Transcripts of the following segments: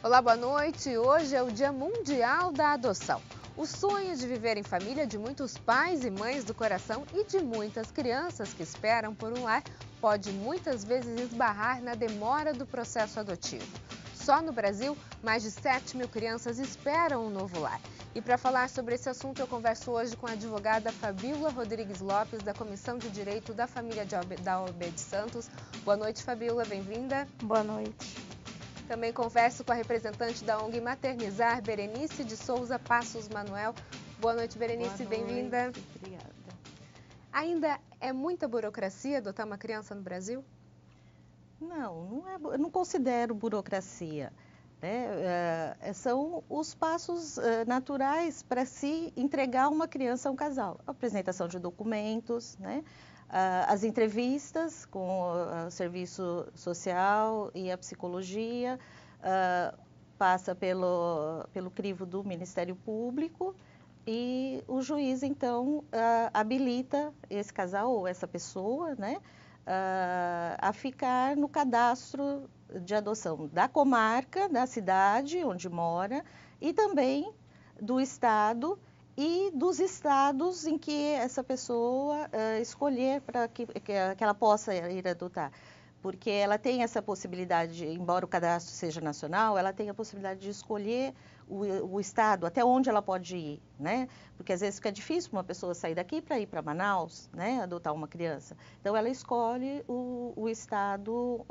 Olá, boa noite. Hoje é o Dia Mundial da Adoção. O sonho de viver em família de muitos pais e mães do coração e de muitas crianças que esperam por um lar pode muitas vezes esbarrar na demora do processo adotivo. Só no Brasil, mais de 7 mil crianças esperam um novo lar. E para falar sobre esse assunto, eu converso hoje com a advogada Fabíola Rodrigues Lopes, da Comissão de Direito da Família da OAB de Santos. Boa noite, Fabíola, bem-vinda. Boa noite. Também converso com a representante da ONG Maternizar, Berenice de Souza Passos Manuel. Boa noite, Berenice, bem-vinda. Obrigada. Ainda é muita burocracia adotar uma criança no Brasil? Não considero burocracia, né? São os passos naturais para se entregar uma criança a um casal. A apresentação de documentos, né? As entrevistas com o serviço social e a psicologia, passa pelo crivo do Ministério Público e o juiz, então, habilita esse casal ou essa pessoa, né, a ficar no cadastro de adoção da comarca, da cidade onde mora e também do estado e dos estados em que essa pessoa escolher para que ela possa ir adotar. Porque ela tem essa possibilidade, embora o cadastro seja nacional, ela tem a possibilidade de escolher o estado, até onde ela pode ir, né? Porque às vezes fica difícil uma pessoa sair daqui para ir para Manaus, né? Adotar uma criança. Então ela escolhe o estado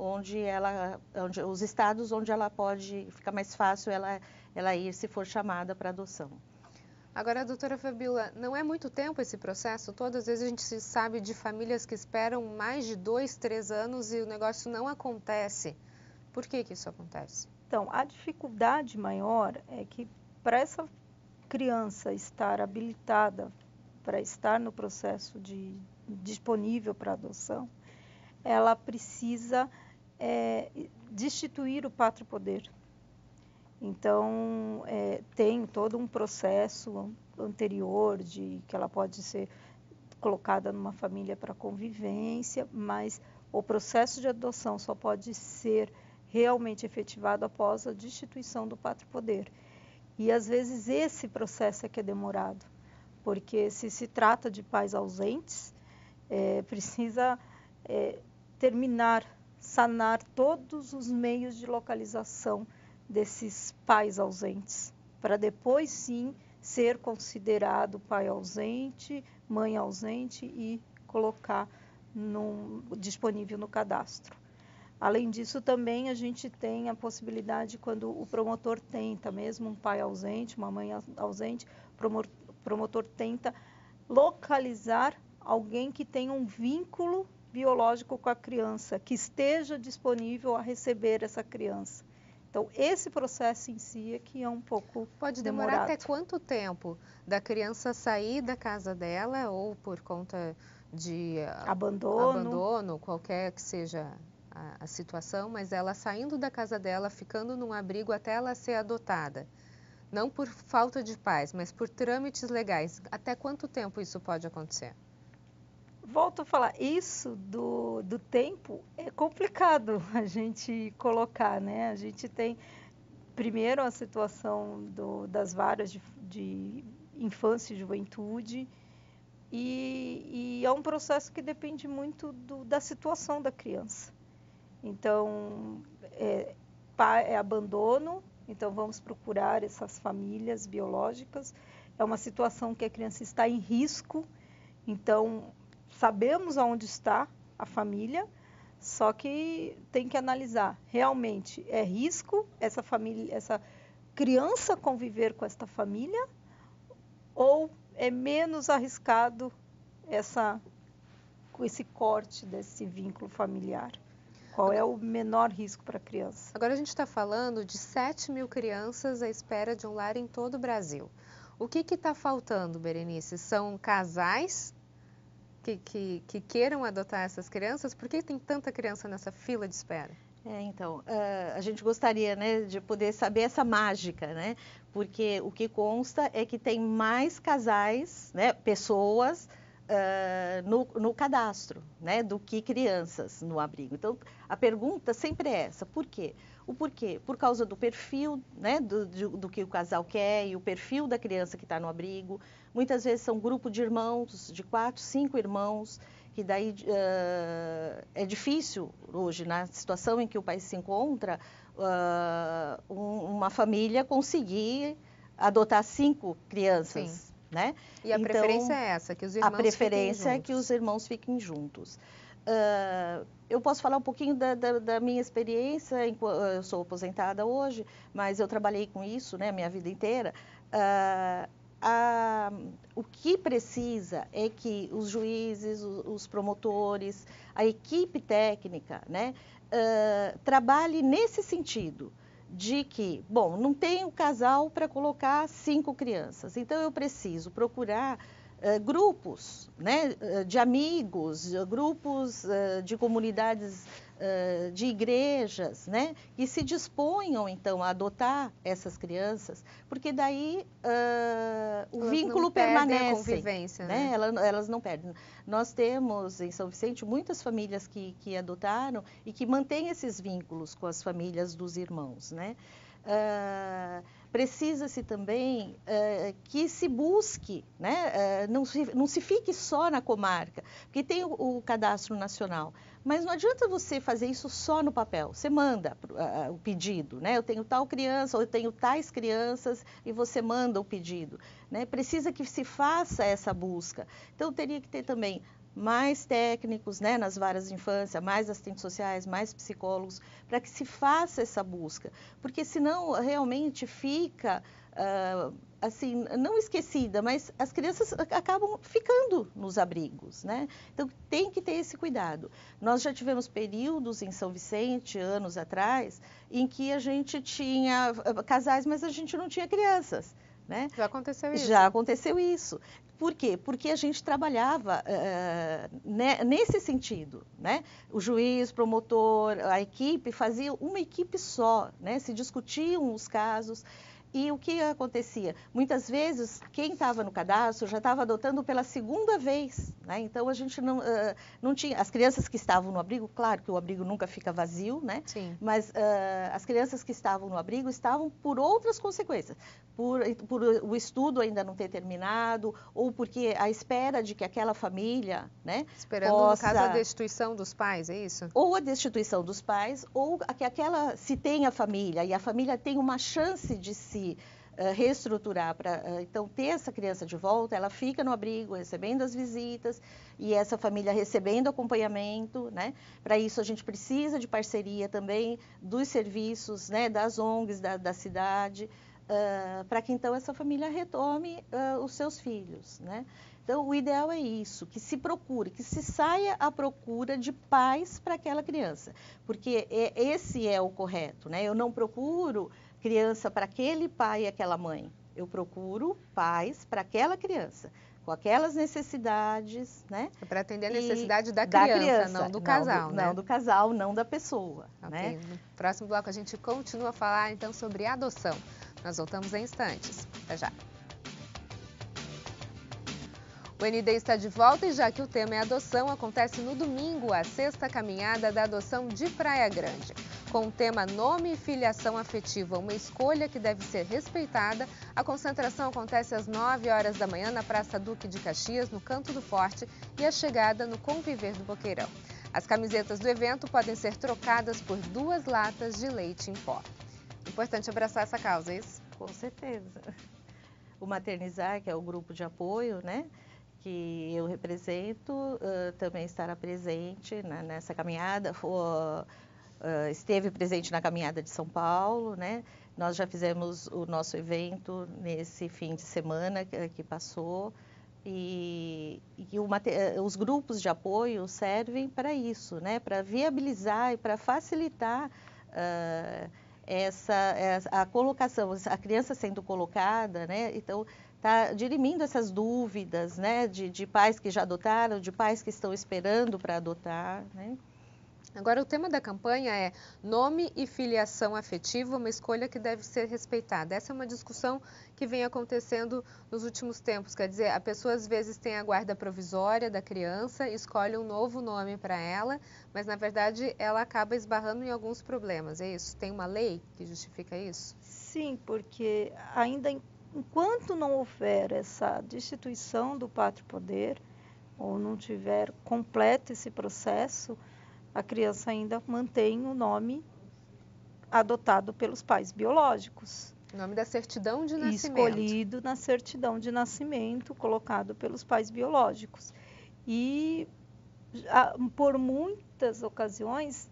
os estados onde ela pode, fica mais fácil ela ir se for chamada para adoção. Agora, doutora Fabíola, não é muito tempo esse processo? Todas as vezes a gente sabe de famílias que esperam mais de 2, 3 anos e o negócio não acontece. Por que isso acontece? Então, a dificuldade maior é que para essa criança estar habilitada para estar no processo disponível para adoção, ela precisa destituir o pátrio poder. Então, tem todo um processo anterior de que ela pode ser colocada numa família para convivência, mas o processo de adoção só pode ser realmente efetivado após a destituição do pátrio poder. E às vezes esse processo é que é demorado, porque se trata de pais ausentes, precisa sanar todos os meios de localização desses pais ausentes, para depois sim ser considerado pai ausente, mãe ausente e colocar disponível no cadastro. Além disso, também a gente tem a possibilidade, quando o promotor tenta, mesmo um pai ausente, uma mãe ausente, o promotor tenta localizar alguém que tenha um vínculo biológico com a criança, que esteja disponível a receber essa criança. Então, esse processo em si é que é um pouco Pode demorar até quanto tempo da criança sair da casa dela ou por conta de abandono, qualquer que seja a situação, mas ela saindo da casa dela, ficando num abrigo até ela ser adotada? Não por falta de pais, mas por trâmites legais. Até quanto tempo isso pode acontecer? Volto a falar, isso do tempo é complicado a gente colocar, né? A gente tem, primeiro, a situação das varas de infância e juventude, e é um processo que depende muito da situação da criança. Então, é abandono, então vamos procurar essas famílias biológicas. É uma situação que a criança está em risco, então sabemos aonde está a família, só que tem que analisar, realmente é risco essa criança conviver com esta família ou é menos arriscado com esse corte desse vínculo familiar? Qual é o menor risco para a criança? Agora a gente está falando de 7 mil crianças à espera de um lar em todo o Brasil. O que está faltando, Berenice? São casais que queiram adotar essas crianças? Por que tem tanta criança nessa fila de espera? Então, a gente gostaria, né, de poder saber essa mágica, né? Porque o que consta é que tem mais casais, né, pessoas no cadastro, né, do que crianças no abrigo. Então, a pergunta sempre é essa: por quê? O porquê? Por causa do perfil, né, do que o casal quer e o perfil da criança que está no abrigo. Muitas vezes são grupo de irmãos, de 4, 5 irmãos, que daí é difícil hoje, na situação em que o país se encontra, uma família conseguir adotar 5 crianças. Sim. Né? E a preferência é essa, que os irmãos fiquem juntos. A preferência é que os irmãos fiquem juntos. Eu posso falar um pouquinho da minha experiência, eu sou aposentada hoje, mas eu trabalhei com isso, né, minha vida inteira. O que precisa é que os juízes, os promotores, a equipe técnica, né, trabalhe nesse sentido, de que, bom, não tem um casal para colocar 5 crianças, então eu preciso procurar grupos, né, de amigos, grupos de comunidades, de igrejas, né, que se disponham então a adotar essas crianças, porque daí o vínculo permanece, a convivência, né? Elas não perdem. Nós temos em São Vicente muitas famílias que adotaram e que mantêm esses vínculos com as famílias dos irmãos, né? Precisa-se também que se busque, né? Não se fique só na comarca, porque tem o cadastro nacional, mas não adianta você fazer isso só no papel. Você manda o pedido, né? Eu tenho tal criança, ou eu tenho tais crianças, e você manda o pedido, né? Precisa que se faça essa busca. Então, teria que ter também mais técnicos, né, nas varas de infância, mais assistentes sociais, mais psicólogos, para que se faça essa busca, porque senão realmente fica, assim, não esquecida, mas as crianças acabam ficando nos abrigos, né? Então tem que ter esse cuidado. Nós já tivemos períodos em São Vicente, anos atrás, em que a gente tinha casais, mas a gente não tinha crianças, né? Já aconteceu isso? Já aconteceu isso. Por quê? Porque a gente trabalhava nesse sentido, né? O juiz, promotor, a equipe fazia uma equipe só, né? Se discutiam os casos. E o que acontecia? Muitas vezes, quem estava no cadastro já estava adotando pela segunda vez, né? Então, a gente não tinha... As crianças que estavam no abrigo, claro que o abrigo nunca fica vazio, né? Sim. Mas as crianças que estavam no abrigo estavam por outras consequências. Por o estudo ainda não ter terminado, ou porque a espera de que aquela família, né? Esperando, no caso, a destituição dos pais, é isso? Ou a destituição dos pais, ou que se tenha família, e a família tem uma chance de se reestruturar para então ter essa criança de volta, ela fica no abrigo recebendo as visitas e essa família recebendo acompanhamento, né? Para isso a gente precisa de parceria também dos serviços, né? Das ONGs da cidade, para que então essa família retome os seus filhos, né? Então, o ideal é isso, que se procure, que se saia à procura de pais para aquela criança, porque esse é o correto, né? Eu não procuro criança para aquele pai e aquela mãe, eu procuro pais para aquela criança, com aquelas necessidades, né? É para atender a necessidade da criança, não do casal, né? Não do casal, não da pessoa, okay, né? No próximo bloco a gente continua a falar então sobre adoção. Nós voltamos em instantes. Até já. O ND está de volta e já que o tema é adoção, acontece no domingo a 6ª caminhada da adoção de Praia Grande. Com o tema Nome e Filiação Afetiva, uma escolha que deve ser respeitada, a concentração acontece às 9 horas da manhã na Praça Duque de Caxias, no Canto do Forte, e a chegada no Conviver do Boqueirão. As camisetas do evento podem ser trocadas por 2 latas de leite em pó. Importante abraçar essa causa, é isso? Com certeza. O Maternizar, que é o grupo de apoio, né? Que eu represento, também estará presente nessa caminhada, esteve presente na caminhada de São Paulo, né? Nós já fizemos o nosso evento nesse fim de semana que passou e os grupos de apoio servem para isso, né? Para viabilizar e para facilitar a colocação, a criança sendo colocada, né? Então, está dirimindo essas dúvidas, né, de pais que já adotaram, de pais que estão esperando para adotar, né? Agora, o tema da campanha é nome e filiação afetiva, uma escolha que deve ser respeitada. Essa é uma discussão que vem acontecendo nos últimos tempos. Quer dizer, a pessoa às vezes tem a guarda provisória da criança, escolhe um novo nome para ela, mas na verdade ela acaba esbarrando em alguns problemas. É isso? Tem uma lei que justifica isso? Sim, porque ainda enquanto não houver essa destituição do pátrio poder, ou não tiver completo esse processo, a criança ainda mantém o nome adotado pelos pais biológicos. O nome da certidão de nascimento. Escolhido na certidão de nascimento, colocado pelos pais biológicos. E por muitas ocasiões,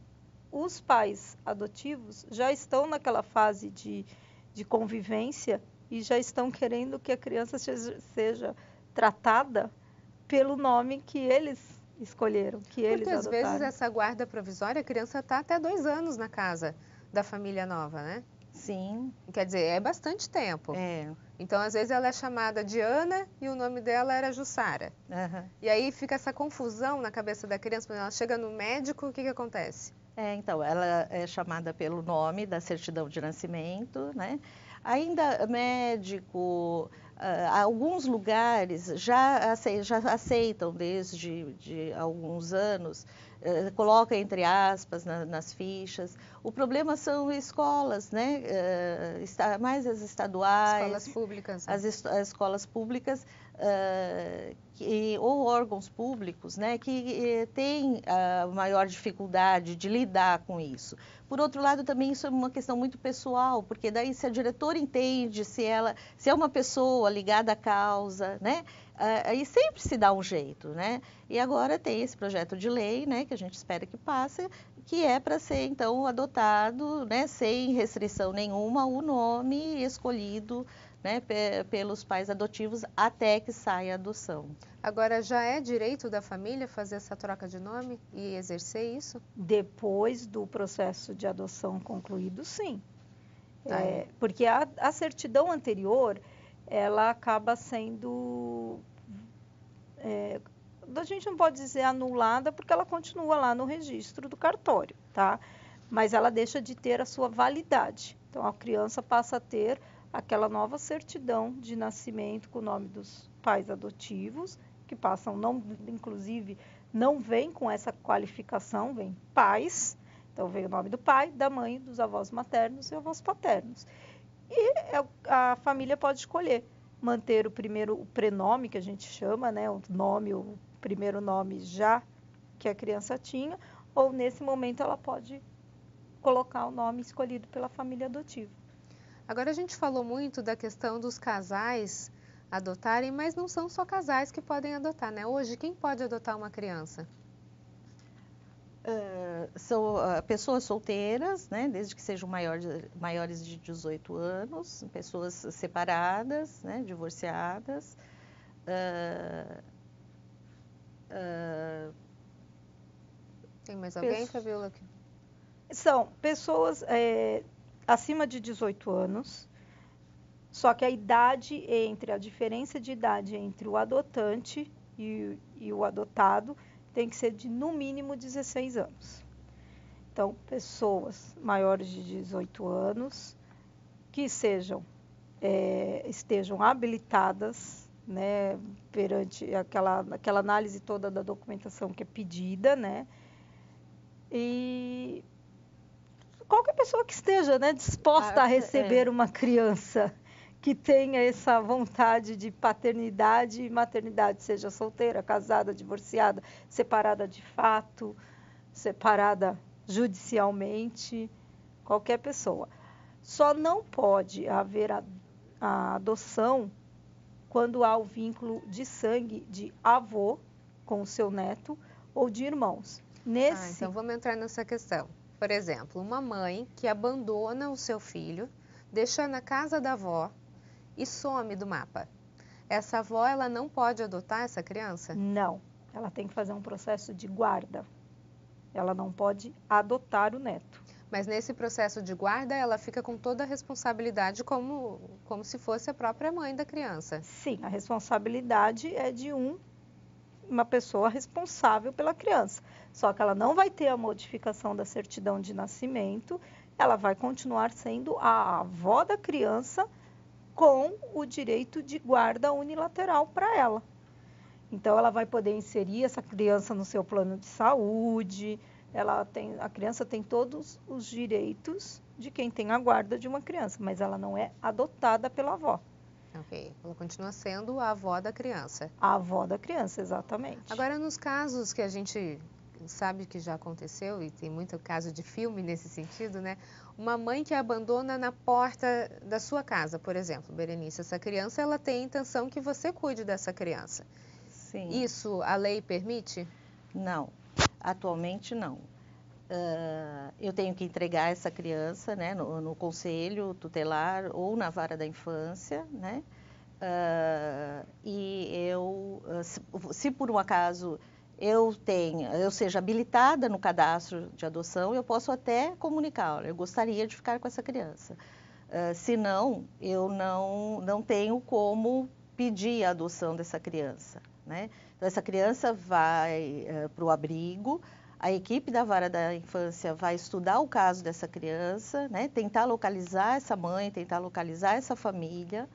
os pais adotivos já estão naquela fase de convivência e já estão querendo que a criança seja tratada pelo nome que eles escolheram, que eles adotaram. Porque às vezes essa guarda provisória, a criança está até 2 anos na casa da família nova, né? Sim. Quer dizer, é bastante tempo. É. Então, às vezes ela é chamada de Ana e o nome dela era Jussara. Uhum. E aí fica essa confusão na cabeça da criança, quando ela chega no médico, o que acontece? Então, ela é chamada pelo nome da certidão de nascimento, né? Ainda médico, alguns lugares já aceitam desde alguns anos, coloca entre aspas nas fichas. O problema são escolas, né? Mais as estaduais. Escolas públicas. As escolas públicas ou órgãos públicos, né, que têm maior dificuldade de lidar com isso. Por outro lado, também isso é uma questão muito pessoal, porque daí se a diretora entende, se é uma pessoa ligada à causa, né, aí sempre se dá um jeito, né? E agora tem esse projeto de lei, né, que a gente espera que passe, que é para ser então adotado, né, sem restrição nenhuma, o nome escolhido, né, pelos pais adotivos até que saia a adoção. Agora, já é direito da família fazer essa troca de nome e exercer isso? Depois do processo de adoção concluído, sim. Porque a certidão anterior, ela acaba sendo... a gente não pode dizer anulada, porque ela continua lá no registro do cartório, tá? Mas ela deixa de ter a sua validade. Então, a criança passa a ter aquela nova certidão de nascimento com o nome dos pais adotivos, que passam, inclusive, não vem com essa qualificação, vem pais, então vem o nome do pai, da mãe, dos avós maternos e avós paternos. E a família pode escolher manter o prenome, que a gente chama, né, o primeiro nome já que a criança tinha, ou nesse momento ela pode colocar o nome escolhido pela família adotiva. Agora, a gente falou muito da questão dos casais adotarem, mas não são só casais que podem adotar, né? Hoje, quem pode adotar uma criança? São pessoas solteiras, né, desde que sejam maiores de 18 anos, pessoas separadas, né, divorciadas. Tem mais alguém, Fabiola? São pessoas acima de 18 anos, só que a diferença de idade entre o adotante e o adotado tem que ser de no mínimo 16 anos. Então, pessoas maiores de 18 anos que estejam habilitadas, né, perante aquela análise toda da documentação que é pedida, né, e qualquer pessoa que esteja, né, disposta a receber uma criança que tenha essa vontade de paternidade e maternidade, seja solteira, casada, divorciada, separada de fato, separada judicialmente, qualquer pessoa. Só não pode haver a adoção quando há o vínculo de sangue de avô com o seu neto ou de irmãos. Então vamos entrar nessa questão. Por exemplo, uma mãe que abandona o seu filho, deixa na casa da avó e some do mapa. Essa avó, ela não pode adotar essa criança? Não, ela tem que fazer um processo de guarda. Ela não pode adotar o neto. Mas nesse processo de guarda, ela fica com toda a responsabilidade como se fosse a própria mãe da criança. Sim, a responsabilidade é de um uma pessoa responsável pela criança. Só que ela não vai ter a modificação da certidão de nascimento, ela vai continuar sendo a avó da criança com o direito de guarda unilateral para ela. Então, ela vai poder inserir essa criança no seu plano de saúde, a criança tem todos os direitos de quem tem a guarda de uma criança, mas ela não é adotada pela avó. Ok, ela continua sendo a avó da criança. A avó da criança, exatamente. Agora, nos casos que a gente sabe que já aconteceu, e tem muito caso de filme nesse sentido, né? Uma mãe que abandona na porta da sua casa, por exemplo, Berenice, essa criança, ela tem a intenção que você cuide dessa criança. Sim. Isso a lei permite? Não, atualmente não. Eu tenho que entregar essa criança, né, no conselho tutelar ou na vara da infância, né? Se por um acaso eu seja habilitada no cadastro de adoção, eu posso até comunicar, olha, eu gostaria de ficar com essa criança. Se não, eu não tenho como pedir a adoção dessa criança, né? Então, essa criança vai para o abrigo, a equipe da vara da infância vai estudar o caso dessa criança, né? Tentar localizar essa mãe, tentar localizar essa família.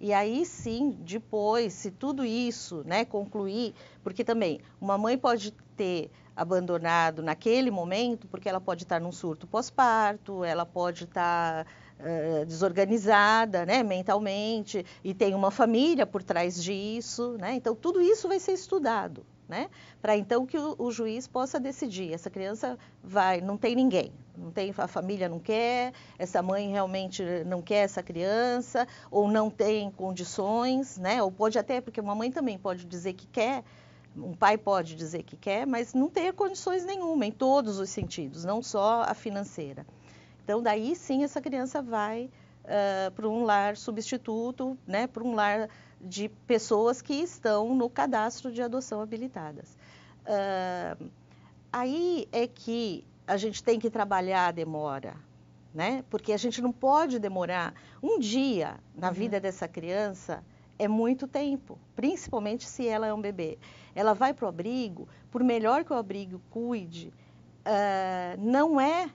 E aí sim, depois, se tudo isso, né, concluir, porque também uma mãe pode ter abandonado naquele momento, porque ela pode estar num surto pós-parto, ela pode estar desorganizada, né, mentalmente, e tem uma família por trás disso, né? Então tudo isso vai ser estudado, né? Para então que o juiz possa decidir, essa criança não tem ninguém, a família não quer, essa mãe realmente não quer essa criança, ou não tem condições, né? Ou pode até, porque uma mãe também pode dizer que quer, um pai pode dizer que quer, mas não ter condições nenhuma, em todos os sentidos, não só a financeira. Então, daí sim, essa criança vai para um lar substituto, né? Para um lar de pessoas que estão no cadastro de adoção habilitadas. Aí é que a gente tem que trabalhar a demora, né? Porque a gente não pode demorar. Um dia na vida dessa criança é muito tempo, principalmente se ela é um bebê. Ela vai para o abrigo, por melhor que o abrigo cuide, não é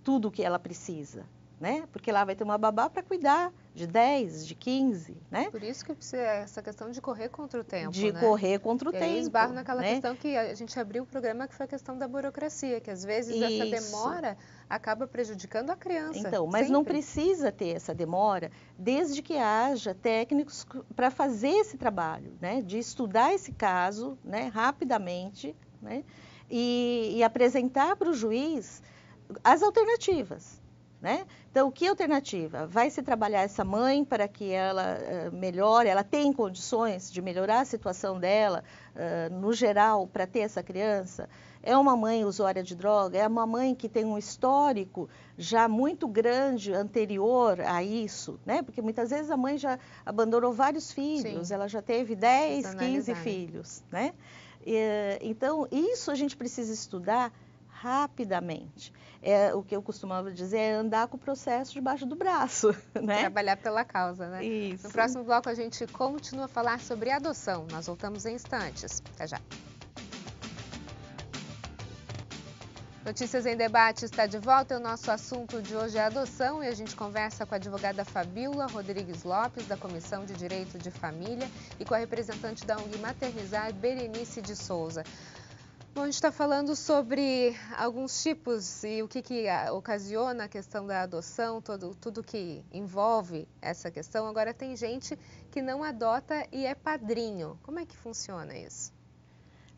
tudo o que ela precisa, né? Porque lá vai ter uma babá para cuidar de 10, de 15, né? Por isso que precisa essa questão de correr contra o tempo, de né? correr contra o e tempo. aí esbarro naquela né? questão que a gente abriu o programa, que foi a questão da burocracia, que às vezes essa demora acaba prejudicando a criança. Então, mas não precisa ter essa demora, desde que haja técnicos para fazer esse trabalho, né? De estudar esse caso, né? Rapidamente, né? E apresentar para o juiz as alternativas, né? Então, que alternativa? Vai se trabalhar essa mãe para que ela melhore, ela tem condições de melhorar a situação dela, no geral, para ter essa criança? É uma mãe usuária de droga? É uma mãe que tem um histórico já muito grande anterior a isso, né? Porque muitas vezes a mãe já abandonou vários filhos, ela já teve 10, 15 filhos, né? Então, isso a gente precisa estudar rapidamente. O que eu costumava dizer é andar com o processo debaixo do braço, né? Trabalhar pela causa, né? Isso. No próximo bloco a gente continua a falar sobre adoção. Nós voltamos em instantes. Até já. Notícias em Debate está de volta. O nosso assunto de hoje é adoção e a gente conversa com a advogada Fabíola Rodrigues Lopes, da Comissão de Direito de Família, e com a representante da ONG Maternizar, Berenice de Souza. Bom, a gente está falando sobre alguns tipos e o que ocasiona a questão da adoção, tudo que envolve essa questão. Agora, tem gente que não adota e é padrinho. Como é que funciona isso?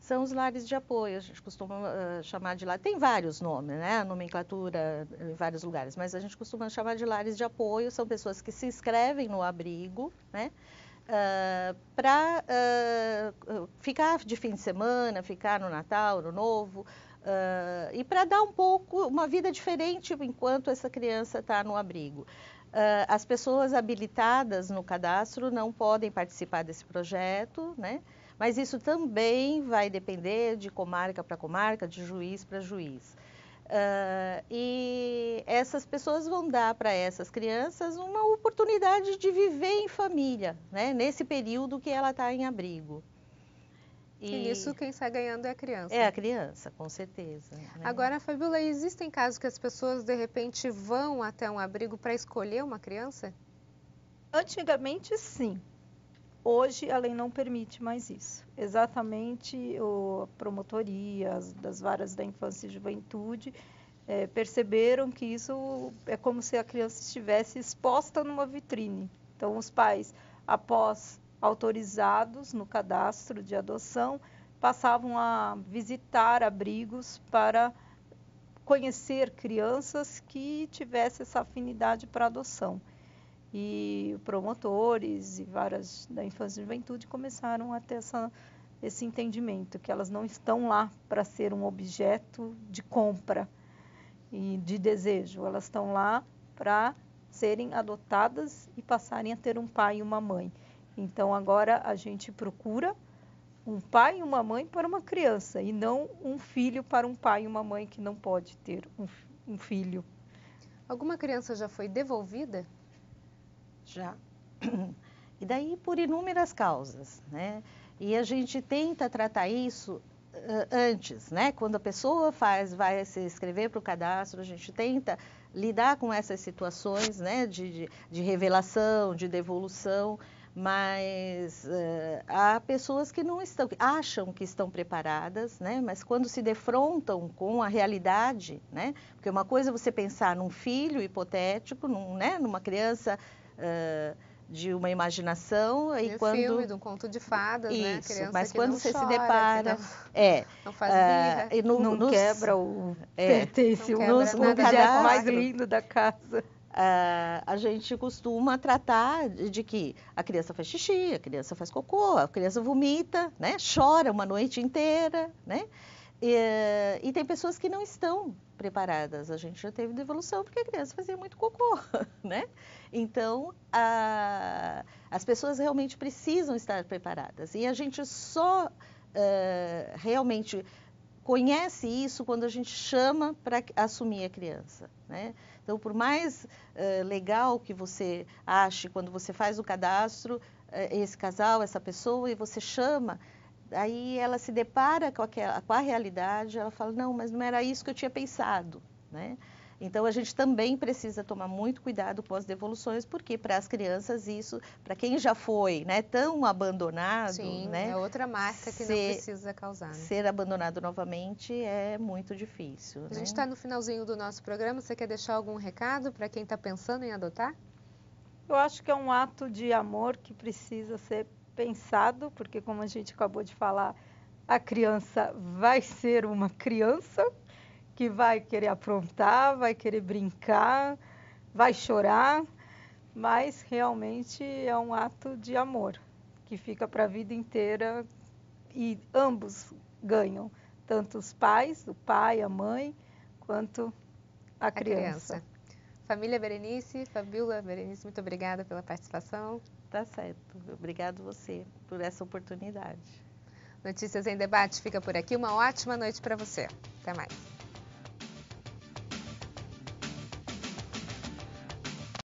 São os lares de apoio, a gente costuma chamar de lar. Tem vários nomes, né? A nomenclatura em vários lugares, mas a gente costuma chamar de lares de apoio. São pessoas que se inscrevem no abrigo, né? Para ficar de fim de semana, ficar no Natal, no Novo, e para dar uma vida diferente enquanto essa criança está no abrigo. As pessoas habilitadas no cadastro não podem participar desse projeto, né? Mas isso também vai depender de comarca para comarca, de juiz para juiz. E essas pessoas vão dar para essas crianças uma oportunidade de viver em família, né? Nesse período que ela está em abrigo. E nisso quem sai ganhando é a criança. É a criança, com certeza. Né? Agora, Fabíola, existem casos que as pessoas de repente vão até um abrigo para escolher uma criança? Antigamente, sim. Hoje, a lei não permite mais isso. Exatamente, a promotoria, das varas da infância e juventude perceberam que isso é como se a criança estivesse exposta numa vitrine. Então, os pais, após autorizados no cadastro de adoção, passavam a visitar abrigos para conhecer crianças que tivessem essa afinidade para adoção. E promotores e varas da infância e juventude começaram a ter esse entendimento, que elas não estão lá para ser um objeto de compra e de desejo, elas estão lá para serem adotadas e passarem a ter um pai e uma mãe. Então agora a gente procura um pai e uma mãe para uma criança e não um filho para um pai e uma mãe que não pode ter um filho. Alguma criança já foi devolvida? Já. E daí por inúmeras causas, né? E a gente tenta tratar isso antes, né? Quando a pessoa vai se inscrever para o cadastro, a gente tenta lidar com essas situações, né? De revelação, de devolução, mas há pessoas que não estão, acham que estão preparadas, né? Mas quando se defrontam com a realidade, né? Porque uma coisa é você pensar num filho hipotético, numa criança de uma imaginação e quando filme de um conto de fadas, isso, né? A criança mas que quando não você chora, se depara, não faz birra, e não quebra o pertence, não quebra o nada objeto mais lindo da casa. A gente costuma tratar de que a criança faz xixi, a criança faz cocô, a criança vomita, né? Chora uma noite inteira, né? E tem pessoas que não estão preparadas. A gente já teve devolução porque a criança fazia muito cocô, né? Então, as pessoas realmente precisam estar preparadas. E a gente só realmente conhece isso quando a gente chama para assumir a criança, né? Então, por mais legal que você ache quando você faz o cadastro, esse casal, essa pessoa, e você chama, aí ela se depara com a realidade, ela fala, não, mas não era isso que eu tinha pensado, né? Então, a gente também precisa tomar muito cuidado com as devoluções, porque para as crianças isso, para quem já foi, né, tão abandonado, sim, né, é outra marca que não precisa causar. Né? Ser abandonado novamente é muito difícil. A gente está no finalzinho do nosso programa, você quer deixar algum recado para quem está pensando em adotar? Eu acho que é um ato de amor que precisa ser pensado, porque como a gente acabou de falar, a criança vai ser uma criança que vai querer aprontar, vai querer brincar, vai chorar, mas realmente é um ato de amor que fica para a vida inteira e ambos ganham, tanto os pais, o pai, a mãe, quanto a criança. Família Berenice, Fabíola Berenice, muito obrigada pela participação. Tá certo. Obrigado você por essa oportunidade. Notícias em Debate fica por aqui. Uma ótima noite para você. Até mais.